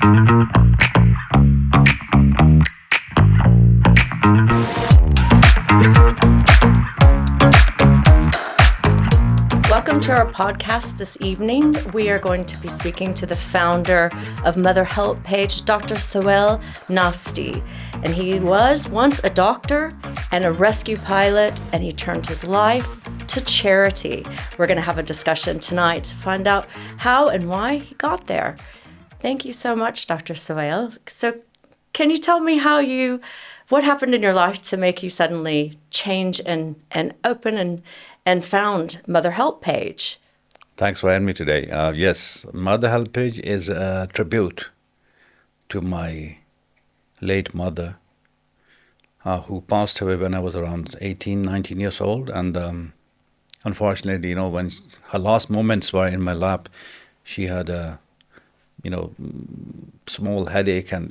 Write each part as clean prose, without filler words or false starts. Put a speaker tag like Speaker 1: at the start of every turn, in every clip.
Speaker 1: Welcome to our podcast this evening. We are going to be speaking to the founder of Mother Helpage, Dr. Sohail Nasti. And he was once a doctor and a rescue pilot, and he turned his life to charity. We're going to have a discussion tonight to find out how and why he got there. Thank you so much, Dr. Sohail. So can you tell me what happened in your life to make you suddenly change and open and found Mother Helpage?
Speaker 2: Thanks for having me today. Yes, Mother Helpage is a tribute to my late mother, who passed away when I was around 18, 19 years old. And unfortunately, when her last moments were in my lap, she had a, small headache, and,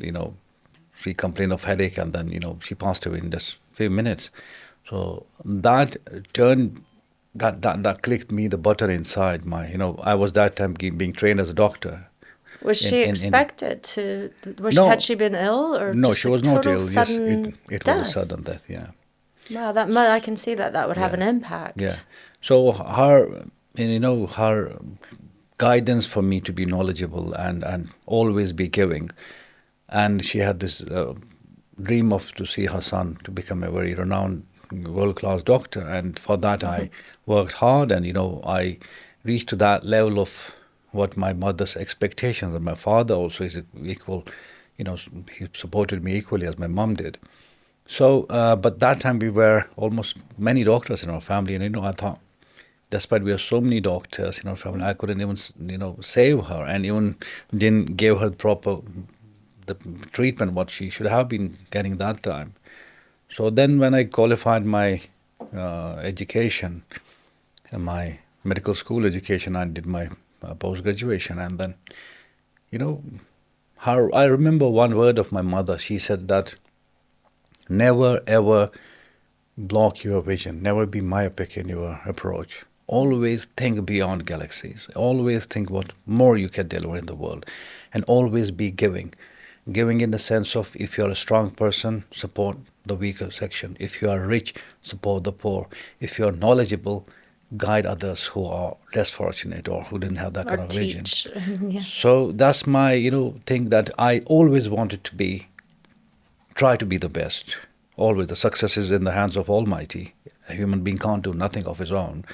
Speaker 2: she complained of headache, and then, she passed away in just few minutes. So that clicked me the button inside I was that time being trained as a doctor.
Speaker 1: Was she expected to?
Speaker 2: No.
Speaker 1: Had she been ill, or
Speaker 2: No,
Speaker 1: just
Speaker 2: she
Speaker 1: a
Speaker 2: was not
Speaker 1: total
Speaker 2: ill. Yes,
Speaker 1: sudden
Speaker 2: it
Speaker 1: death?
Speaker 2: was a sudden death. Yeah.
Speaker 1: Wow, I can see that would have an impact.
Speaker 2: Yeah. So her guidance for me to be knowledgeable and always be giving, and she had this dream of to see her son to become a very renowned world-class doctor, and for that I worked hard, and I reached to that level of what my mother's expectations, and my father also is equal. He supported me equally as my mom did. So, but that time we were almost many doctors in our family, and I thought, despite we have so many doctors in our family, I couldn't even save her, and even didn't give her the treatment what she should have been getting that time. So then when I qualified my education, my medical school education, I did my post-graduation, and then, I remember one word of my mother. She said that never ever block your vision, never be myopic in your approach. Always think beyond galaxies. Always think what more you can deliver in the world, and always be giving. Giving in the sense of, if you're a strong person, support the weaker section. If you are rich, support the poor. If you're knowledgeable, guide others who are less fortunate or who didn't have that kind of vision.
Speaker 1: Yeah.
Speaker 2: So that's my thing, that I always wanted to try to be the best. Always the success is in the hands of Almighty. A human being can't do nothing of his own,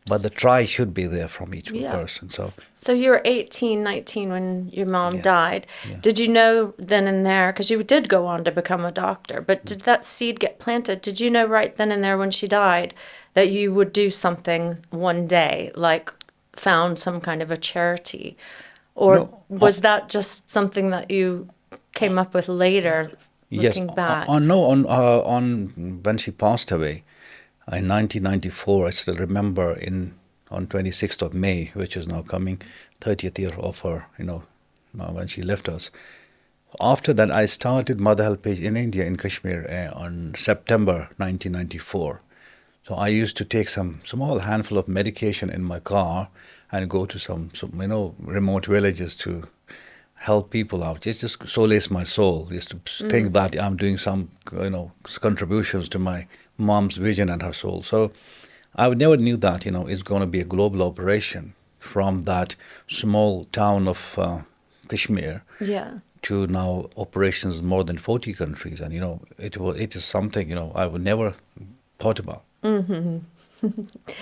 Speaker 2: but the try should be there from each person.
Speaker 1: So you were 18, 19 when your mom died.
Speaker 2: Yeah.
Speaker 1: Did you know then and there, because you did go on to become a doctor, but did that seed get planted? Did you know right then and there when she died that you would do something one day, like found some kind of a charity? Or was that just something that you came up with later, looking back?
Speaker 2: On when she passed away, in 1994, I still remember on 26th of May, which is now coming 30th year of her, when she left us. After that, I started Mother Helpage in India, in Kashmir, on September 1994. So I used to take some small handful of medication in my car and go to some remote villages to help people out, just solace my soul, just to think that I'm doing some contributions to my mom's vision and her soul. So I never knew that it's going to be a global operation from that small town of Kashmir to now operations in more than 40 countries, and it is something I would never thought about.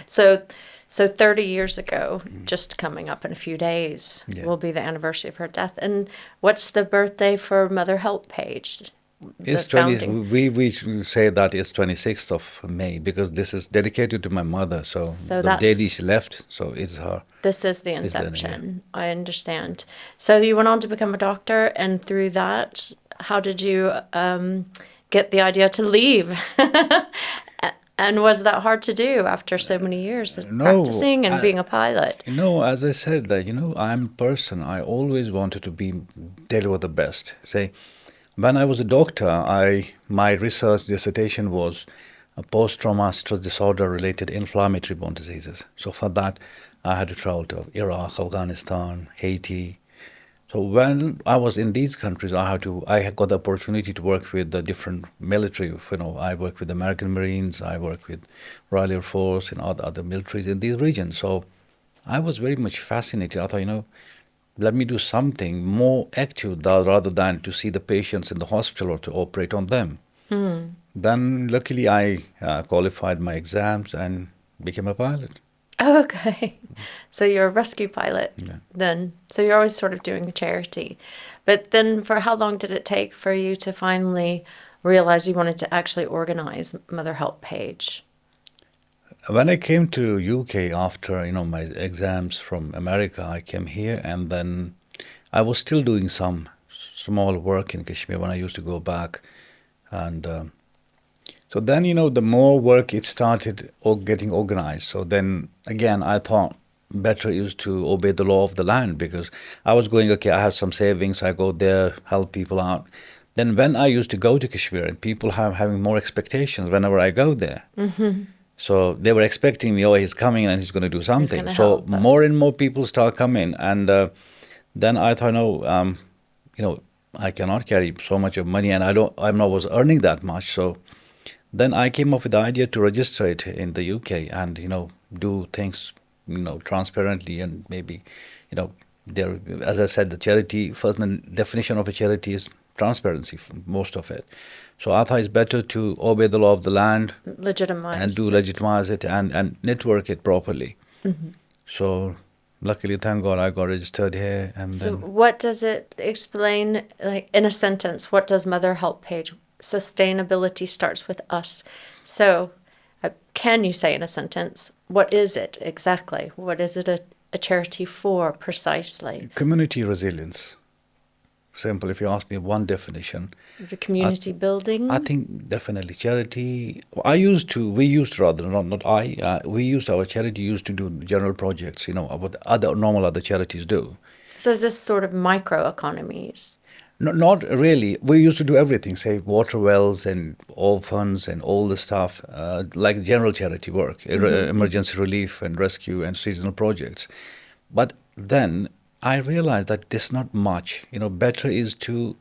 Speaker 1: So 30 years ago, just coming up in a few days, will be the anniversary of her death. And what's the birthday for Mother Helpage?
Speaker 2: It's we say that it's 26th of May, because this is dedicated to my mother. So the day she left, so it's her.
Speaker 1: This is the inception. I understand. So you went on to become a doctor, and through that, how did you get the idea to leave? And was that hard to do after so many years of practicing and being a pilot?
Speaker 2: As I said, that I'm a person. I always wanted to deliver the best. Say, when I was a doctor, my research dissertation was a post-traumatic stress disorder-related inflammatory bone diseases. So for that, I had to travel to Iraq, Afghanistan, Haiti. So when I was in these countries, I had got the opportunity to work with the different military. I work with American Marines, I work with Royal Air Force and other militaries in these regions. So I was very much fascinated. I thought, let me do something more active rather than to see the patients in the hospital or to operate on them. Then luckily I qualified my exams and became a pilot.
Speaker 1: Okay. So you're a rescue pilot
Speaker 2: Yeah.
Speaker 1: then. So you're always sort of doing a charity. But then for how long did it take for you to finally realize you wanted to actually organize Mother Help Page?
Speaker 2: When I came to UK after my exams from America, I came here and then I was still doing some small work in Kashmir when I used to go back, and so then the more work it started getting organized. So then again, I thought better is to obey the law of the land because I was going, okay, I have some savings, I go there, help people out. Then when I used to go to Kashmir and people having more expectations whenever I go there. So they were expecting me, oh, he's coming and he's going to do
Speaker 1: He's
Speaker 2: something.
Speaker 1: going to
Speaker 2: So
Speaker 1: help
Speaker 2: more
Speaker 1: us.
Speaker 2: and more people start coming, and then I thought, no, I cannot carry so much of money, and I'm not was earning that much. So then I came up with the idea to register it in the UK and do things transparently and maybe there, as I said, the charity first, the definition of a charity is transparency, most of it. So I thought it's better to obey the law of the land and
Speaker 1: Legitimize
Speaker 2: do
Speaker 1: it.
Speaker 2: legitimize it and network it properly. So luckily, thank God, I got registered here, and
Speaker 1: So
Speaker 2: then
Speaker 1: what does it explain, like in a sentence, what does Mother Help Page? Sustainability starts with us. So can you say in a sentence, what is it exactly? What is it a charity for precisely?
Speaker 2: community resilience. Simple. If you ask me one definition,
Speaker 1: The
Speaker 2: I
Speaker 1: community
Speaker 2: I
Speaker 1: building?
Speaker 2: think definitely charity. We used to, rather not I. We used our charity used to do general projects. What other charities do.
Speaker 1: So is this sort of microeconomies?
Speaker 2: Not really. We used to do everything, say water wells and orphans and all the stuff, like general charity work, emergency relief and rescue and seasonal projects. But then I realized that there's not much. Better is to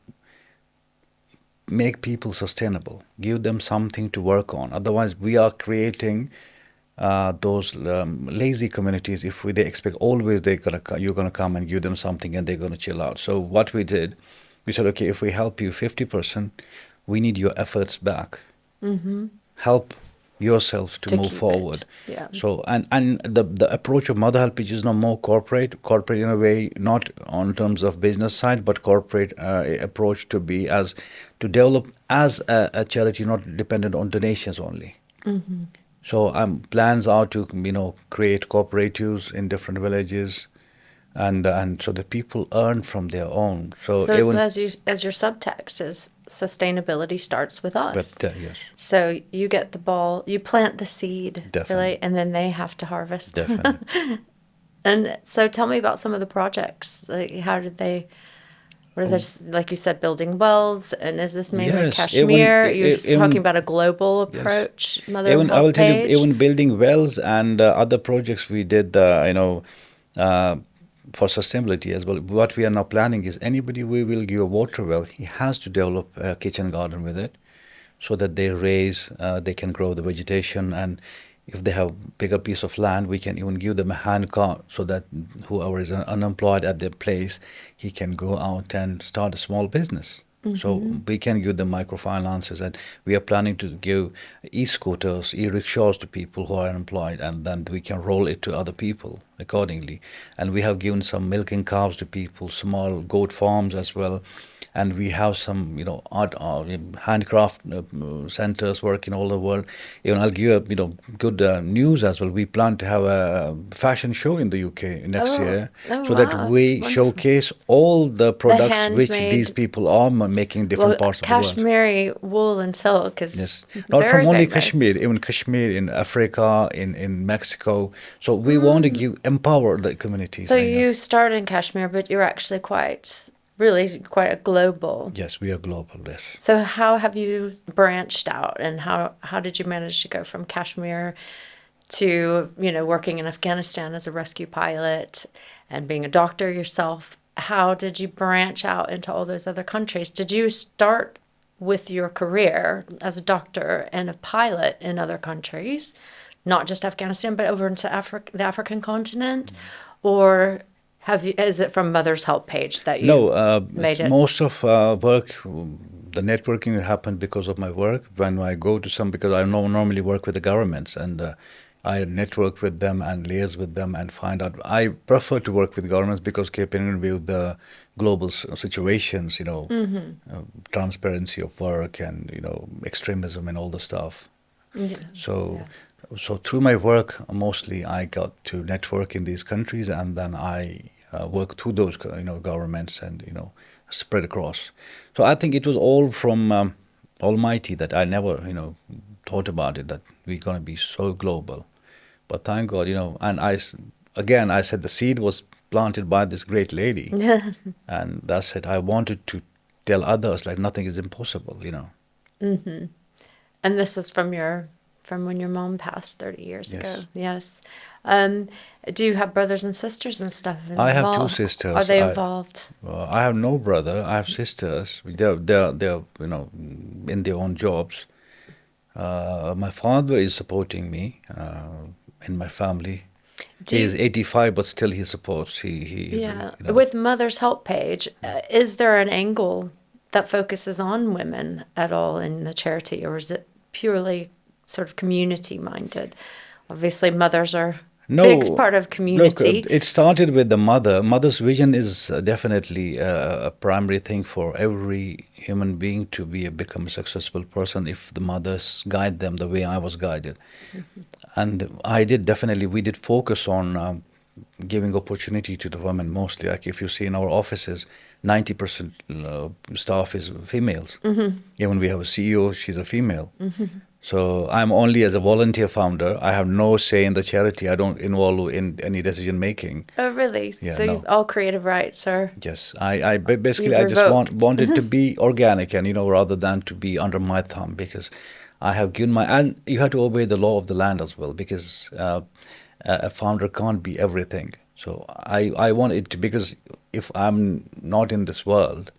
Speaker 2: make people sustainable, give them something to work on. Otherwise, we are creating those lazy communities. If they expect always you're gonna come and give them something and they're gonna chill out. So what we did, we said, okay, if we help you 50%, we need your efforts back. Help yourself to
Speaker 1: To
Speaker 2: move
Speaker 1: keep it.
Speaker 2: forward.
Speaker 1: Yeah.
Speaker 2: So and the approach of Mother Helpage is now more corporate in a way, not on terms of business side, but corporate approach to be as to develop as a charity, not dependent on donations only. So plans are to create cooperatives in different villages, and so the people earn from their own. So
Speaker 1: So
Speaker 2: even
Speaker 1: as your subtext is sustainability starts with us.
Speaker 2: but yes,
Speaker 1: So you get the ball, you plant the seed, really,
Speaker 2: definitely,
Speaker 1: and then they have to harvest.
Speaker 2: definitely.
Speaker 1: And so tell me about some of the projects. Like how did they, what are this, like you said, building wells, and is this mainly
Speaker 2: Yes, even
Speaker 1: Kashmir? You're just talking
Speaker 2: even
Speaker 1: about a global
Speaker 2: yes.
Speaker 1: approach, Mother
Speaker 2: Even I will
Speaker 1: Help
Speaker 2: tell you,
Speaker 1: Page?
Speaker 2: even building wells and other projects we did, uh, for sustainability as well. What we are now planning is anybody we will give a water well, he has to develop a kitchen garden with it, so that they can grow the vegetation, and if they have bigger piece of land, we can even give them a hand cart so that whoever is unemployed at their place, he can go out and start a small business. So we can give them microfinances, and we are planning to give e-scooters, e-rickshaws to people who are unemployed, and then we can roll it to other people accordingly. And we have given some milking cows to people, small goat farms as well, and we have some art handcraft centers working all the world. Even I'll give good news as well. We plan to have a fashion show in the UK next
Speaker 1: Oh,
Speaker 2: year,
Speaker 1: oh
Speaker 2: so that
Speaker 1: wow,
Speaker 2: we
Speaker 1: wonderful.
Speaker 2: showcase all the
Speaker 1: The
Speaker 2: products which these
Speaker 1: handmade,
Speaker 2: people are making different
Speaker 1: well,
Speaker 2: parts of the world.
Speaker 1: Kashmiri wool and silk is
Speaker 2: Yes, not from
Speaker 1: very
Speaker 2: only Kashmir,
Speaker 1: famous.
Speaker 2: even Kashmir in Africa, in Mexico. So we want to empower the communities.
Speaker 1: So you started in Kashmir, but you're actually really quite a global.
Speaker 2: Yes, we are global. Yes.
Speaker 1: So how have you branched out, and how did you manage to go from Kashmir to working in Afghanistan as a rescue pilot and being a doctor yourself? how did you branch out into all those other countries? Did you start with your career as a doctor and a pilot in other countries, not just Afghanistan, but over into the African continent? Or is it from Mother's Help Page that you made it?
Speaker 2: Most of work, the networking happened because of my work. When I go to some, because I normally work with the governments, and I network with them and liaise with them and find out. I prefer to work with governments because keeping in view the global situations, transparency of work and, extremism and all the stuff.
Speaker 1: Yeah.
Speaker 2: So, so through my work, mostly I got to network in these countries, and then I work through those, governments, and spread across. So I think it was all from Almighty that I never, thought about it that we're going to be so global. But thank God, and again, I said the seed was planted by this great lady, and that's it. I wanted to tell others like nothing is impossible,
Speaker 1: Mm-hmm. And this is from when your mom passed 30 years ago. Yes. Do you have brothers and sisters and stuff involved?
Speaker 2: I have two sisters.
Speaker 1: Are they involved?
Speaker 2: I have no brother. I have sisters. They're in their own jobs. My father is supporting me in my family. He is 85, but still he supports. He
Speaker 1: With Mother's Help Page, is there an angle that focuses on women at all in the charity, or is it purely sort of community minded? Obviously, mothers are a big part of community.
Speaker 2: Look, it started with the mother. Mother's vision is definitely a primary thing for every human being to become a successful person if the mothers guide them the way I was guided. Mm-hmm. And we did focus on giving opportunity to the women mostly. Like if you see in our offices, 90% staff is females. Mm-hmm. Even we have a CEO, she's a female. Mm-hmm. So I'm only as a volunteer founder. I have no say in the charity. I don't involve in any decision making.
Speaker 1: Oh, really?
Speaker 2: Yeah,
Speaker 1: so you've all creative rights are...
Speaker 2: Yes. I just wanted to be organic and, rather than to be under my thumb, because I have given and you have to obey the law of the land as well, because a founder can't be everything. So I want it to, because if I'm not in this world,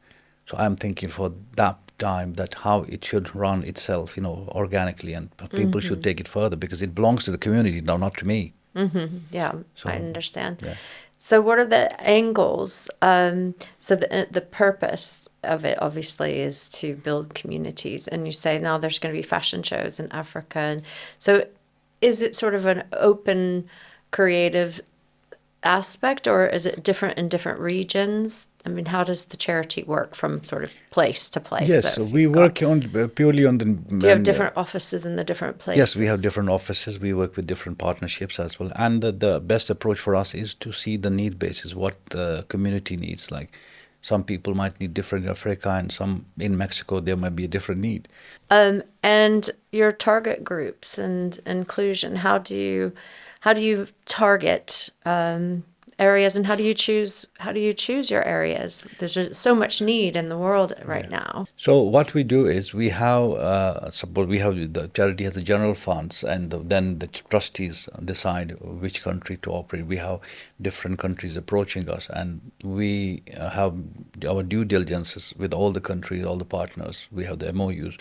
Speaker 2: so I'm thinking for that time that how it should run itself, organically, and people should take it further because it belongs to the community, now not to me.
Speaker 1: Mm-hmm. Yeah, so, I understand.
Speaker 2: Yeah.
Speaker 1: So what are the angles? So the purpose of it obviously is to build communities, and you say now there's going to be fashion shows in Africa, and so is it sort of an open creative aspect, or is it different in different regions? I mean, how does the charity work from sort of place to place?
Speaker 2: Yes, so we work purely on the...
Speaker 1: Do you have different offices in the different places?
Speaker 2: Yes, we have different offices. We work with different partnerships as well. And the best approach for us is to see the need basis, what the community needs. Like some people might need different in Africa, and some in Mexico, there might be a different need.
Speaker 1: And your target groups and inclusion, how do you target areas, and how do you choose your areas? There's just so much need in the world right now.
Speaker 2: So what we do is we have the charity has the general funds, and then the trustees decide which country to operate. We have different countries approaching us, and we have our due diligences with all the countries, all the partners. We have the MOUs.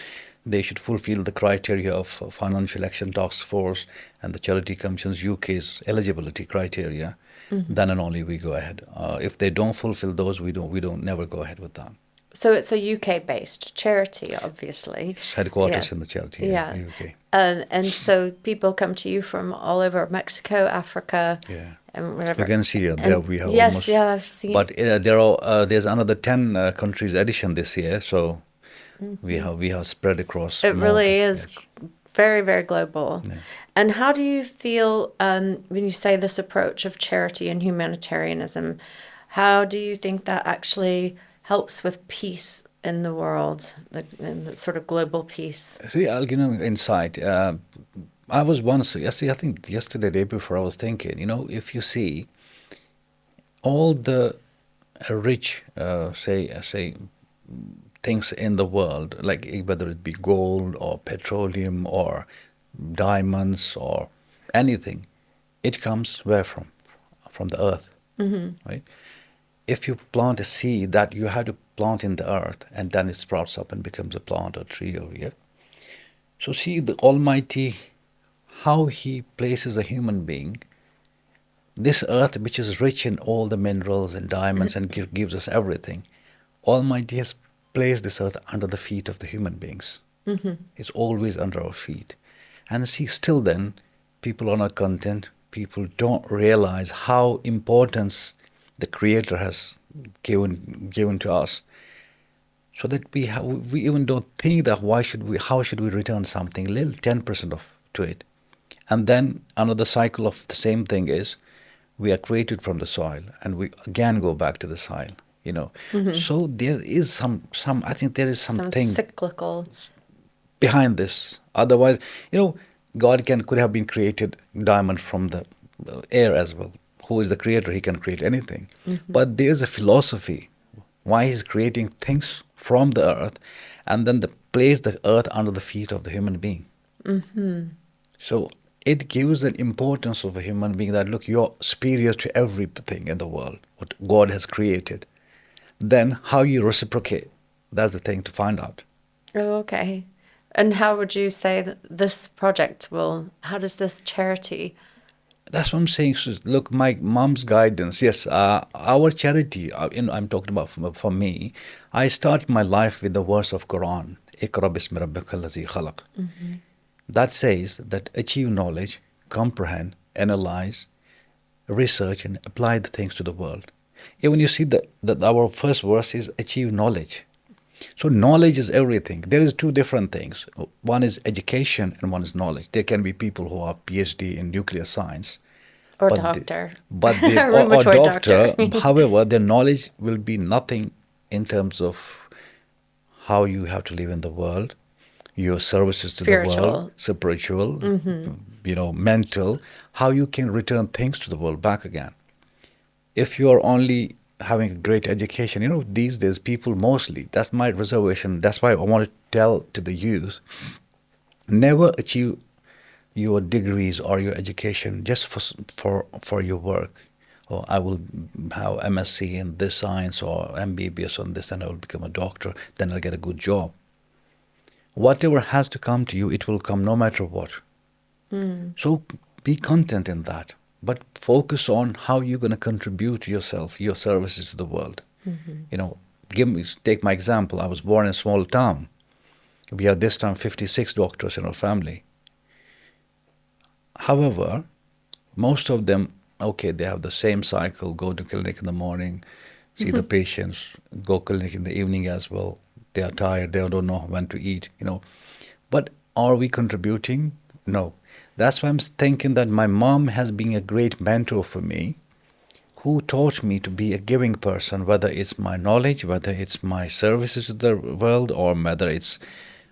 Speaker 2: They should fulfill the criteria of Financial Action Task Force and the Charity Commission's UK's eligibility criteria. Mm-hmm. Then and only we go ahead. If they don't fulfill those, we don't never go ahead with them.
Speaker 1: So it's a UK-based charity, obviously.
Speaker 2: It's headquarters in the charity, in the UK.
Speaker 1: And so people come to you from all over Mexico, Africa, and whatever.
Speaker 2: You can see there we have
Speaker 1: almost... Yes, I've seen.
Speaker 2: But there's another 10 countries edition this year, so... Mm-hmm. We have spread across.
Speaker 1: It really is very, very global. Yeah. And how do you feel when you say this approach of charity and humanitarianism? How do you think that actually helps with peace in the world, the sort of global peace?
Speaker 2: See, I'll give you an insight. I was once, I think yesterday, day before, I was thinking, if you see all the rich, say. Things in the world, like whether it be gold or petroleum or diamonds or anything, it comes where from? From the earth, mm-hmm. right? if you plant a seed that you have to plant in the earth and then it sprouts up and becomes a plant or tree or yeah. So see the Almighty, how He places a human being, this earth which is rich in all the minerals and diamonds and gives us everything. Almighty has placed this earth under the feet of the human beings. It's always under our feet. And see, still then, people are not content. People don't realize how importance the Creator has given to us. So that we even don't think that how should we return something, little 10% of to it. And then another cycle of the same thing is we are created from the soil and we again go back to the soil, you know. So there is some I think there is
Speaker 1: Some
Speaker 2: something
Speaker 1: cyclical.
Speaker 2: behind this. Otherwise, you know, God could have been created diamond from the air as well. Who is the creator? He can create anything. But there's a philosophy why He's creating things from the earth and then place the earth under the feet of the human being. So it gives an importance of a human being that, look, you're superior to everything in the world, what God has created. Then how you reciprocate, that's the thing to find out.
Speaker 1: Oh, okay. And how would you say that this project how does this charity?
Speaker 2: That's what I'm saying. So, look, my mom's guidance. Yes, our charity. I'm talking about for me. I start my life with the verse of Quran. Iqra bismi rabbika allazi khalaq. That says that achieve knowledge, comprehend, analyze, research, and apply the things to the world. Even you see that our first verse is achieve knowledge. So knowledge is everything. There is two different things. One is education and one is knowledge. There can be people who are PhD in nuclear science.
Speaker 1: Or
Speaker 2: But
Speaker 1: doctor.
Speaker 2: or
Speaker 1: Rheumatoid
Speaker 2: doctor,
Speaker 1: doctor.
Speaker 2: however, their knowledge will be nothing in terms of how you have to live in the world, your services to the world, spiritual, you know, mental, how you can return things to the world back again. If you are only having a great education, you know, these days people mostly, that's my reservation. That's why I want to tell to the youth, never achieve your degrees or your education just for your work. Or I will have MSc in this science or MBBS on this, and I will become a doctor. Then I'll get a good job. Whatever has to come to you, it will come no matter what. So be content in that, but focus on how you're going to contribute yourself, your services to the world. You know, take my example. I was born in a small town. We have this time 56 doctors in our family. However, most of them, okay, they have the same cycle, go to clinic in the morning, see the patients, go clinic in the evening as well. They are tired, they don't know when to eat, you know. But are we contributing? No. That's why I'm thinking that my mom has been a great mentor for me, who taught me to be a giving person, whether it's my knowledge, whether it's my services to the world, or whether it's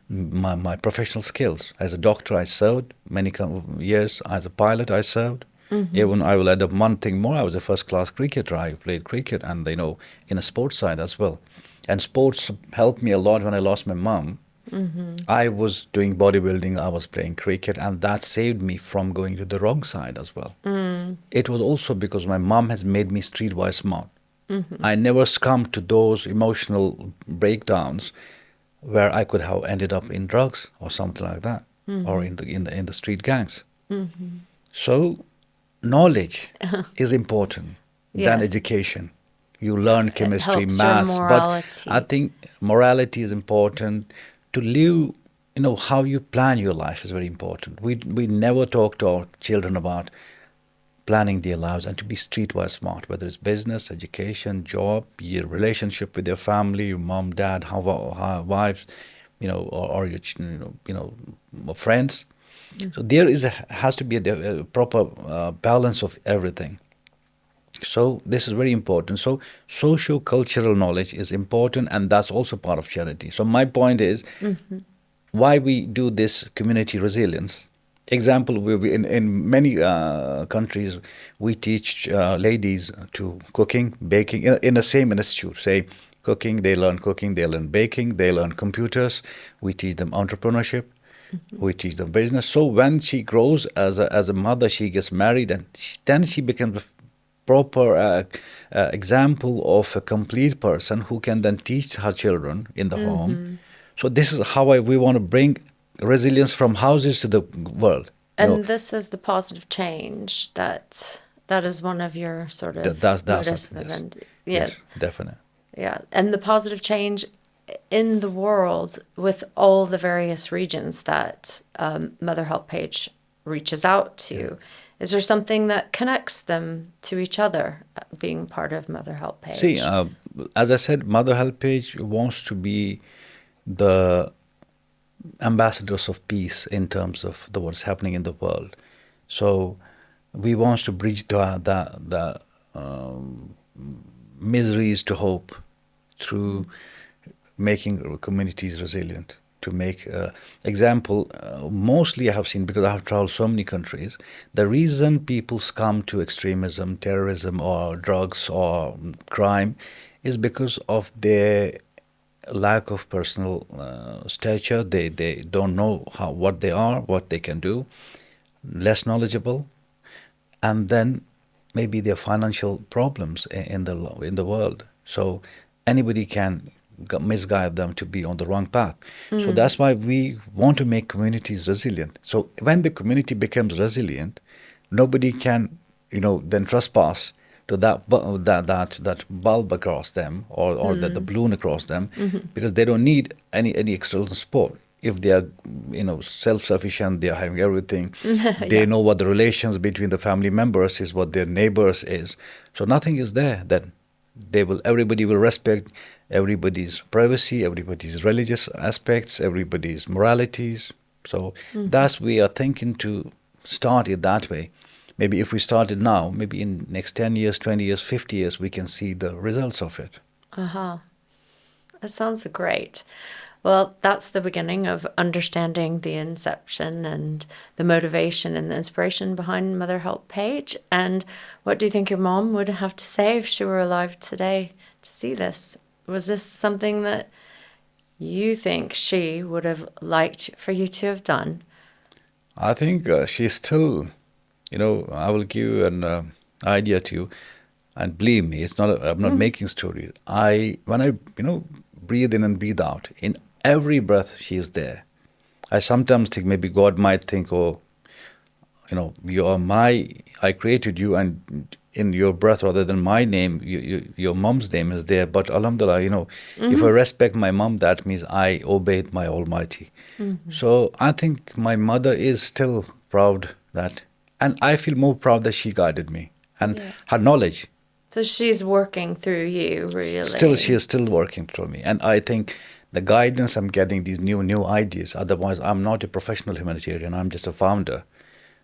Speaker 2: my professional skills. As a doctor, I served many years. As a pilot, I served. Even I will add up one thing more. I was a first-class cricketer. I played cricket, and you know, in a sports side as well. And sports helped me a lot when I lost my mom. I was doing bodybuilding. I was playing cricket, and that saved me from going to the wrong side as well. It was also because my mom has made me streetwise smart. I never succumbed to those emotional breakdowns where I could have ended up in drugs or something like that, or in the street gangs. So knowledge is important than
Speaker 1: Yes.
Speaker 2: education. You learn chemistry,
Speaker 1: helps your
Speaker 2: maths, but
Speaker 1: morality.
Speaker 2: I think morality is important. To live, you know, how you plan your life is very important. We never talk to our children about planning their lives and to be streetwise smart, whether it's business, education, job, your relationship with your family, your mom, dad, how wives, you know, or your friends. So there has to be a proper balance of everything. So this is very important. So socio-cultural knowledge is important, and that's also part of charity. So my point is, why we do this community resilience. Example, in many countries, we teach ladies to cooking, baking, in the same institute. Say cooking, they learn baking, they learn computers. We teach them entrepreneurship. We teach them business. So when she grows as a mother, she gets married, and then she becomes proper example of a complete person who can then teach her children in the home. So this is how we want to bring resilience from houses to the world.
Speaker 1: And this is the positive change that is one of your sort of
Speaker 2: That's
Speaker 1: modus
Speaker 2: it, yes.
Speaker 1: vivendi.
Speaker 2: Yes, definitely.
Speaker 1: Yeah, and the positive change in the world with all the various regions that Mother Helpage reaches out to. Yeah. Is there something that connects them to each other, being part of Mother Helpage?
Speaker 2: See, as I said, Mother Helpage wants to be the ambassadors of peace in terms of what's happening in the world. So we want to bridge the miseries to hope through making communities resilient. To make example, mostly I have seen, because I have traveled so many countries, the reason people succumb to extremism, terrorism, or drugs or crime is because of their lack of personal stature. They don't know what they are, what they can do, less knowledgeable, and then maybe their financial problems in the world. So anybody can misguide them to be on the wrong path. So that's why we want to make communities resilient. So when the community becomes resilient, nobody can, then trespass to that bulb across them, or the balloon across them, because they don't need any external support. If they are, self-sufficient, they are having everything. They know what the relations between the family members is, what their neighbors is. So nothing is there. Then everybody will respect everybody's privacy, everybody's religious aspects, everybody's moralities. So that's we are thinking to start it that way. Maybe if we start it now, maybe in next 10 years, 20 years, 50 years, we can see the results of it.
Speaker 1: That sounds great. Well, that's the beginning of understanding the inception and the motivation and the inspiration behind Mother Helpage. And what do you think your mom would have to say if she were alive today to see this? Was this something that you think she would have liked for you to have done?
Speaker 2: I think she's still, I will give you an idea to you. And believe me, I'm not making stories. When I breathe in and breathe out, in every breath she is there. I sometimes think maybe God might think, I created you, and in your breath, rather than my name, your mom's name is there. But alhamdulillah, if I respect my mom, that means I obeyed my Almighty. So I think my mother is still proud and I feel more proud that she guided me and her knowledge.
Speaker 1: So she's working through you, really.
Speaker 2: She is still working through me. And I think the guidance I'm getting, these new ideas. Otherwise, I'm not a professional humanitarian. I'm just a founder.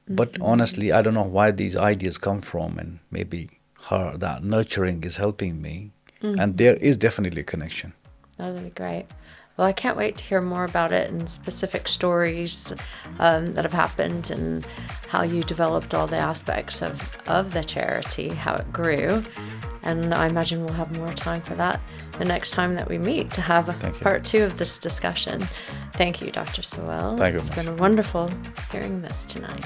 Speaker 2: But honestly, I don't know why these ideas come from. And maybe that nurturing is helping me. And there is definitely a connection.
Speaker 1: That would be great. Well, I can't wait to hear more about it and specific stories that have happened and how you developed all the aspects of the charity, how it grew. And I imagine we'll have more time for that the next time that we meet to have part 2 of this discussion. Thank you, Dr. Sohail.
Speaker 2: Thank you.
Speaker 1: It's been wonderful hearing this tonight.